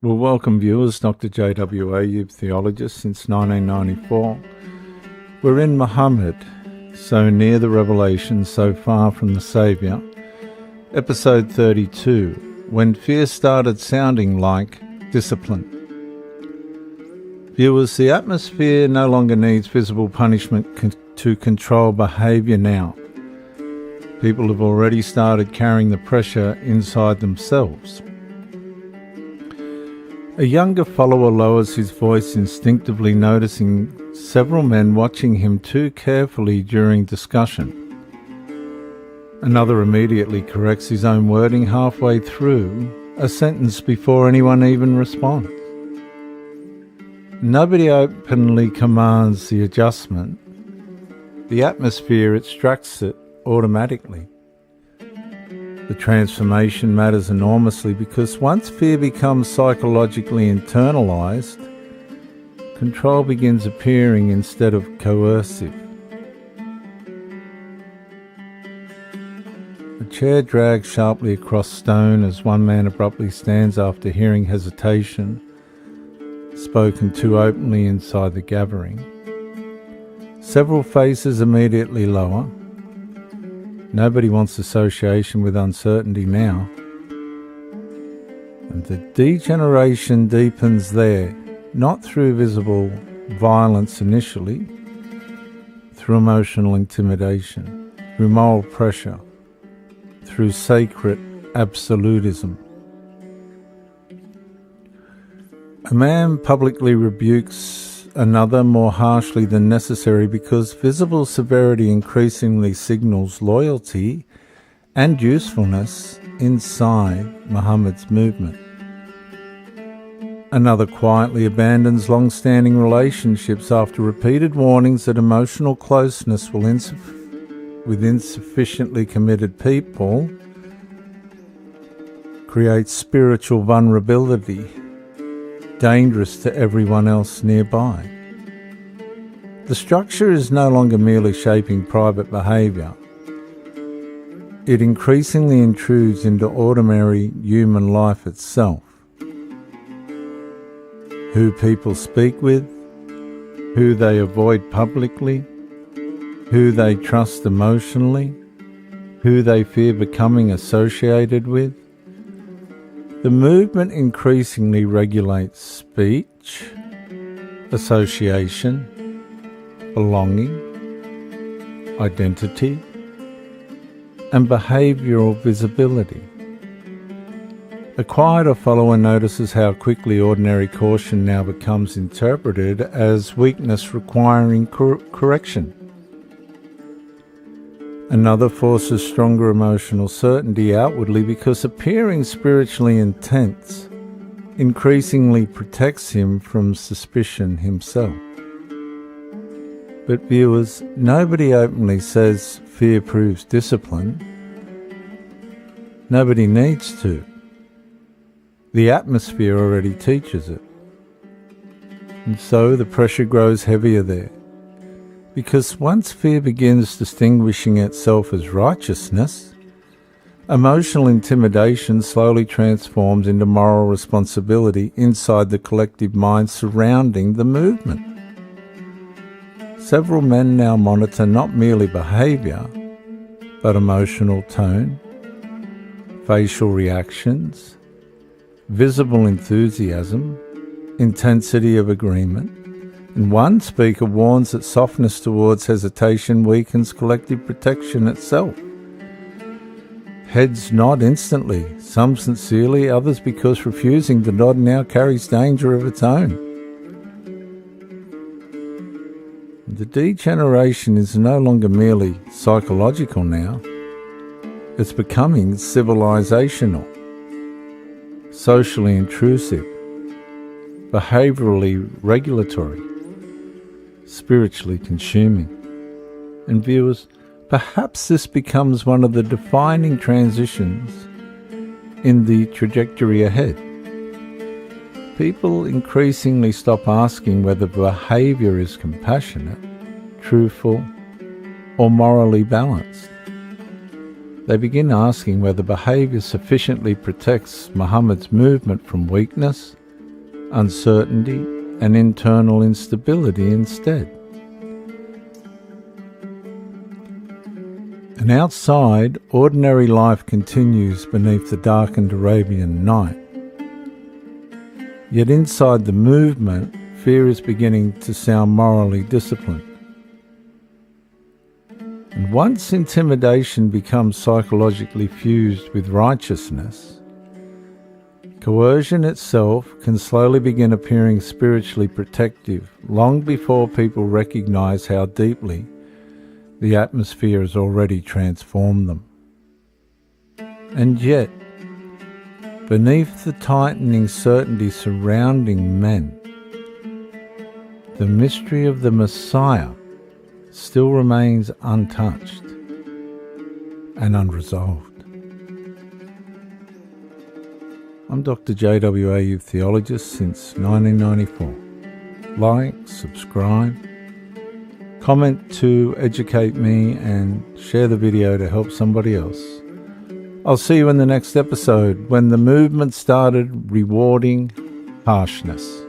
Well, welcome viewers, Dr. J.W.A., Youth Theologist since 1994. We're in Muhammad, so near the revelation, so far from the Saviour. Episode 32, when fear started sounding like discipline. Viewers, the atmosphere no longer needs visible punishment to control behaviour now. People have already started carrying the pressure inside themselves. A younger follower lowers his voice, instinctively noticing several men watching him too carefully during discussion. Another immediately corrects his own wording halfway through a sentence before anyone even responds. Nobody openly commands the adjustment. The atmosphere extracts it automatically. The transformation matters enormously because once fear becomes psychologically internalized, control begins appearing instead of coercive. A chair drags sharply across stone as one man abruptly stands after hearing hesitation, spoken too openly inside the gathering. Several faces immediately lower. Nobody wants association with uncertainty now. And the degeneration deepens there, not through visible violence initially, through emotional intimidation, through moral pressure, through sacred absolutism. A man publicly rebukes another more harshly than necessary because visible severity increasingly signals loyalty and usefulness inside Muhammad's movement. Another quietly abandons long-standing relationships after repeated warnings that emotional closeness with insufficiently committed people creates spiritual vulnerability, dangerous to everyone else nearby. The structure is no longer merely shaping private behaviour. It increasingly intrudes into ordinary human life itself. Who people speak with, who they avoid publicly, who they trust emotionally, who they fear becoming associated with. The movement increasingly regulates speech, association, belonging, identity, and behavioural visibility. A quieter follower notices how quickly ordinary caution now becomes interpreted as weakness requiring correction. Another forces stronger emotional certainty outwardly because appearing spiritually intense increasingly protects him from suspicion himself. But viewers, nobody openly says fear proves discipline. Nobody needs to. The atmosphere already teaches it. And so the pressure grows heavier there. Because once fear begins distinguishing itself as righteousness, emotional intimidation slowly transforms into moral responsibility inside the collective mind surrounding the movement. Several men now monitor not merely behaviour, but emotional tone, facial reactions, visible enthusiasm, intensity of agreement. And one speaker warns that softness towards hesitation weakens collective protection itself. Heads nod instantly, some sincerely, others because refusing to nod now carries danger of its own. The degeneration is no longer merely psychological now. It's becoming civilizational, socially intrusive, behaviourally regulatory, spiritually consuming. And viewers, perhaps this becomes one of the defining transitions in the trajectory ahead. People increasingly stop asking whether behaviour is compassionate, truthful, or morally balanced. They begin asking whether behaviour sufficiently protects Muhammad's movement from weakness, uncertainty, and internal instability instead. And outside, ordinary life continues beneath the darkened Arabian night. Yet inside the movement, fear is beginning to sound morally disciplined. And once intimidation becomes psychologically fused with righteousness, coercion itself can slowly begin appearing spiritually protective long before people recognize how deeply the atmosphere has already transformed them. And yet, beneath the tightening certainty surrounding men, the mystery of the Messiah still remains untouched and unresolved. I'm Dr. J.W.A. Youth Theologist since 1994. Like, subscribe, comment to educate me, and share the video to help somebody else. I'll see you in the next episode when the movement started rewarding harshness.